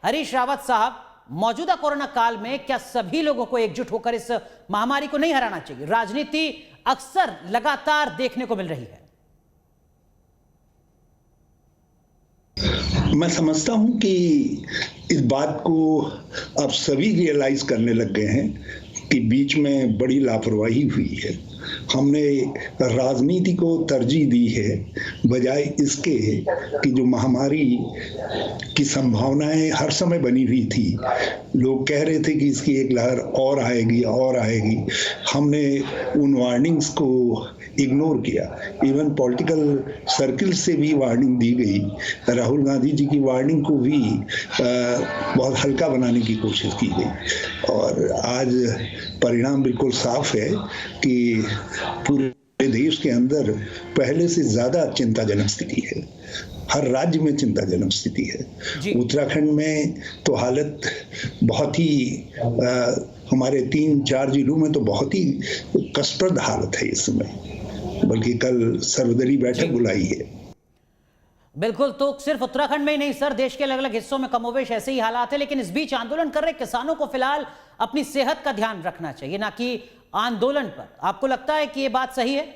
हरीश रावत साहब, मौजूदा कोरोना काल में क्या सभी लोगों को एकजुट होकर इस महामारी को नहीं हराना चाहिए? राजनीति अक्सर लगातार देखने को मिल रही है। मैं समझता हूं कि इस बात को अब सभी रियलाइज करने लग गए हैं कि बीच में बड़ी लापरवाही हुई है। हमने राजनीति को तरजीह दी है बजाय इसके कि जो महामारी की संभावनाएं हर समय बनी हुई थी। लोग कह रहे थे कि इसकी एक लहर और आएगी और आएगी। हमने उन वार्निंग्स को इग्नोर किया। इवन पॉलिटिकल सर्किल से भी वार्निंग दी गई। राहुल गांधी जी की वार्निंग को भी बहुत हल्का बनाने की कोशिश की गई और आज परिणाम बिल्कुल साफ है कि पूरे देश के अंदर पहले से ज्यादा चिंताजनक स्थिति है। हर राज्य में चिंताजनक स्थिति है। उत्तराखंड में तो हालत बहुत ही हमारे 3-4 जिलों में तो बहुत ही कष्टप्रद हालत है इस समय, बल्कि कल सर्वदलीय बैठक बुलाई है। बिल्कुल, तो सिर्फ उत्तराखंड में ही नहीं सर, देश के अलग अलग हिस्सों में कमोवेश ऐसे ही हालात है। लेकिन इस बीच आंदोलन कर रहे किसानों को फिलहाल अपनी सेहत का ध्यान रखना चाहिए, ना कि आंदोलन पर। आपको लगता है कि यह बात सही है?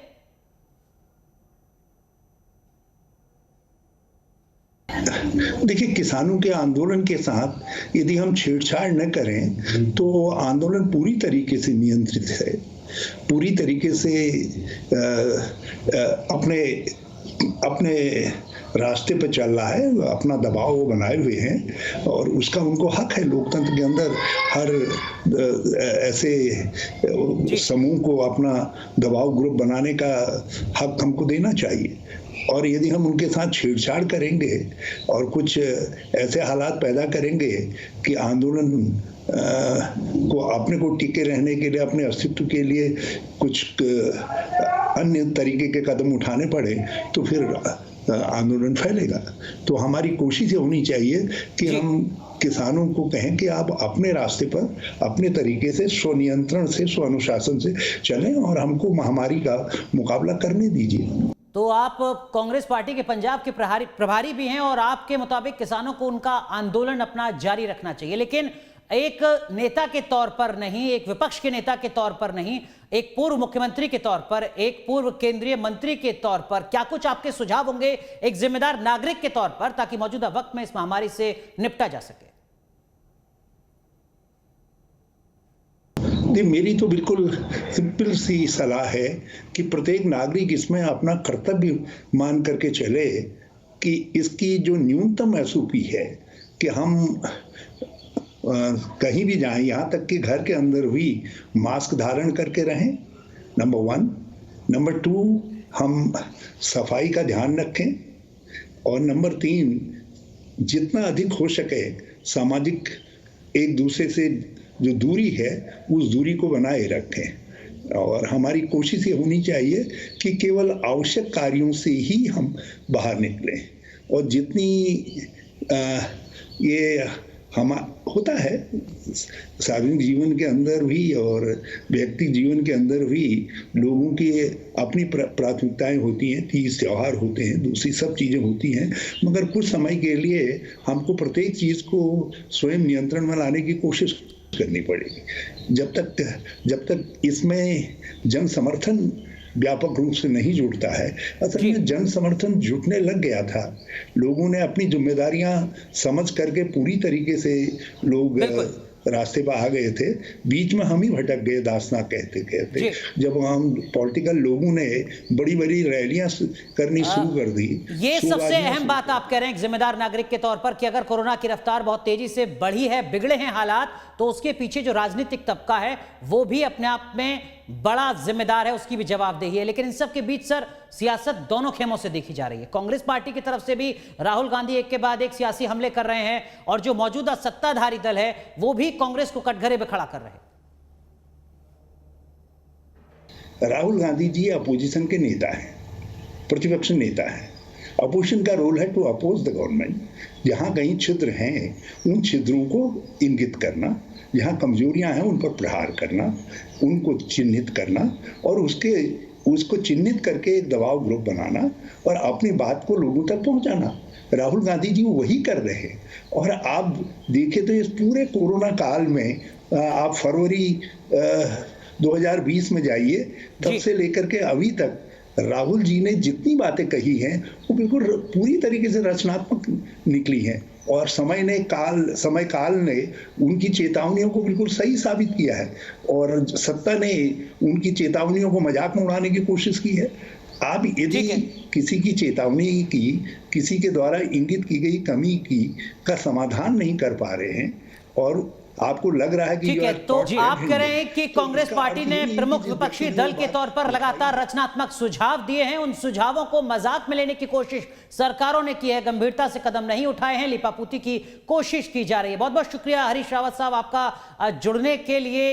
देखिए, किसानों के आंदोलन के साथ यदि हम छेड़छाड़ न करें तो आंदोलन पूरी तरीके से नियंत्रित है, पूरी तरीके से अपने रास्ते पर चल रहा है, अपना दबाव वो बनाए हुए हैं और उसका उनको हक है। लोकतंत्र के अंदर हर ऐसे समूह को अपना दबाव ग्रुप बनाने का हक हमको देना चाहिए। और यदि हम उनके साथ छेड़छाड़ करेंगे और कुछ ऐसे हालात पैदा करेंगे कि आंदोलन को अपने को टिके रहने के लिए, अपने अस्तित्व के लिए कुछ अन्य तरीके के कदम उठाने पड़े तो फिर आंदोलन फैलेगा। तो हमारी कोशिश ये होनी चाहिए कि हम किसानों को कहें कि आप अपने रास्ते पर अपने तरीके से स्वनियंत्रण से, स्वानुशासन से चलें और हमको महामारी का मुकाबला करने दीजिए। तो आप कांग्रेस पार्टी के पंजाब के प्रभारी भी हैं और आपके मुताबिक किसानों को उनका आंदोलन अपना जारी रखना चाहिए, लेकिन एक नेता के तौर पर नहीं, एक विपक्ष के नेता के तौर पर नहीं, एक पूर्व मुख्यमंत्री के तौर पर, एक पूर्व केंद्रीय मंत्री के तौर पर क्या कुछ आपके सुझाव होंगे एक जिम्मेदार नागरिक के तौर पर, ताकि मौजूदा वक्त में इस महामारी से निपटा जा सके? मेरी तो बिल्कुल सिंपल सी सलाह है कि प्रत्येक नागरिक इसमें अपना कर्तव्य मान करके चले कि इसकी जो न्यूनतम एसओपी है कि हम कहीं भी जाएं, यहाँ तक कि घर के अंदर भी मास्क धारण करके रहें, नंबर 1। नंबर 2, हम सफाई का ध्यान रखें और नंबर 3, जितना अधिक हो सके सामाजिक एक दूसरे से जो दूरी है उस दूरी को बनाए रखें। और हमारी कोशिश ये होनी चाहिए कि केवल आवश्यक कार्यों से ही हम बाहर निकलें। और जितनी ये हम होता है सार्वजनिक जीवन के अंदर भी और व्यक्तिगत जीवन के अंदर भी लोगों की अपनी प्राथमिकताएं होती हैं, तीज त्योहार होते हैं, दूसरी सब चीज़ें होती हैं, मगर कुछ समय के लिए हमको प्रत्येक चीज़ को स्वयं नियंत्रण में लाने की कोशिश करनी पड़ेगी। जब तक इसमें जन समर्थन व्यापक रूप से नहीं जुड़ता है। असल में जन समर्थन जुटने लग गया था, लोगों ने अपनी जिम्मेदारियां समझ करके पूरी तरीके से लोग रास्ते पर आ गए थे। बीच में हम ही भटक गए, दासना कहते कहते, जब हम पॉलिटिकल लोगों ने बड़ी बड़ी रैलियां करनी शुरू कर दी। ये सबसे अहम बात आप कह रहे हैं जिम्मेदार नागरिक के तौर पर कि अगर कोरोना की रफ्तार बहुत तेजी से बढ़ी है, बिगड़े हैं हालात, तो उसके पीछे जो राजनीतिक तबका है वो भी अपने आप में बड़ा जिम्मेदार है, उसकी भी जवाबदेही है। लेकिन इन सब के बीच सर सियासत दोनों खेमों से देखी जा रही है। कांग्रेस पार्टी की तरफ से भी राहुल गांधी एक के बाद एक सियासी हमले कर रहे हैं और जो मौजूदा सत्ताधारी दल है वो भी कांग्रेस को कटघरे पे खड़ा कर रहे हैं। राहुल गांधी जी अपोजिशन के नेता हैं, प्रतिपक्ष नेता हैं। अपोजिशन का रोल है टू अपोज द गवर्नमेंट। जहां कहीं छिद्र हैं उन छिद्रों को इंगित करना, जहां कमजोरियां हैं उन पर प्रहार करना, उनको चिन्हित करना और उसको चिन्हित करके एक दबाव ग्रुप बनाना और अपनी बात को लोगों तक पहुंचाना। राहुल गांधी जी वही कर रहे हैं। और आप देखें तो इस पूरे कोरोना काल में आप फरवरी 2020 में जाइए, तब से लेकर के अभी तक राहुल जी ने जितनी बातें कही हैं वो बिल्कुल पूरी तरीके से रचनात्मक निकली हैं, और समय काल ने उनकी चेतावनियों को बिल्कुल सही साबित किया है, और सत्ता ने उनकी चेतावनियों को मजाक में उड़ाने की कोशिश की है। आप यदि किसी की चेतावनी की, किसी के द्वारा इंगित की गई कमी का समाधान नहीं कर पा रहे हैं, और आपको लग रहा है कि ठीक है, तो आप कह रहे हैं कि कांग्रेस पार्टी ने प्रमुख विपक्षी दल के तौर पर लगातार रचनात्मक सुझाव दिए हैं, उन सुझावों को मजाक में लेने की कोशिश सरकारों ने की है, गंभीरता से कदम नहीं उठाए हैं, लिपापोती की कोशिश की जा रही है। बहुत बहुत शुक्रिया हरीश रावत साहब आपका जुड़ने के लिए।